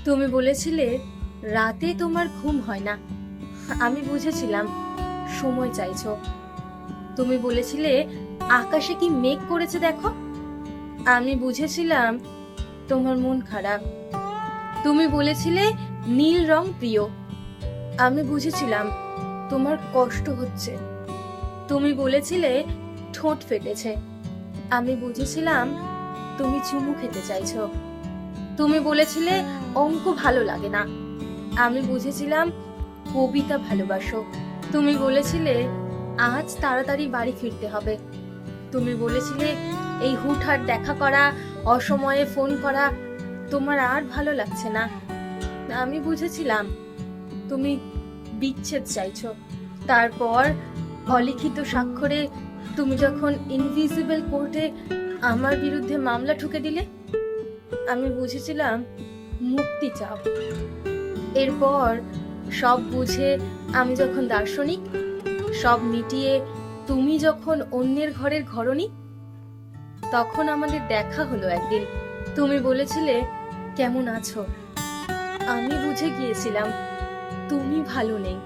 তুমি বলেছিলে রাতে তোমার ঘুম হয় না। আমি বুঝেছিলাম সময় চাইছো। তুমি বলেছিলে আকাশে কি মেঘ করেছে দেখো। আমি বুঝেছিলাম তোমার মন খারাপ। তুমি বলেছিলে নীল রং প্রিয়। আমি বুঝেছিলাম তোমার কষ্ট হচ্ছে। তুমি বলেছিলে ঠোঁট ফেটেছে। আমি বুঝেছিলাম তুমি চুমু খেতে চাইছো। তুমি বলেছিলে অঙ্ক ভালো লাগে না। আমি বুঝেছিলাম কবিতা ভালোবাসো। তুমি বলেছিলে আজ তাড়াতাড়ি বাড়ি ফিরতে হবে। তুমি বলেছিলে এই হুটহাট দেখা করা, অসময়ে ফোন করা তোমার আর ভালো লাগছে না। আমি বুঝেছিলাম তুমি বিচ্ছেদ চাইছো। তারপর অলিখিত স্বাক্ষরে তুমি যখন ইনভিজিবল কোর্টে আমার বিরুদ্ধে মামলা ঠুকে দিলে, আমি বুঝেছিলাম মুক্তি চাও। এরপর সব বুঝে আমি যখন দার্শনিক, সব মিটিয়ে তুমি যখন অন্যের ঘরের ঘরণী, তখন আমাদের দেখা হলো একদিন। তুমি বলেছিলে কেমন আছো। আমি বুঝে গিয়েছিলাম তুমি ভালো নেই।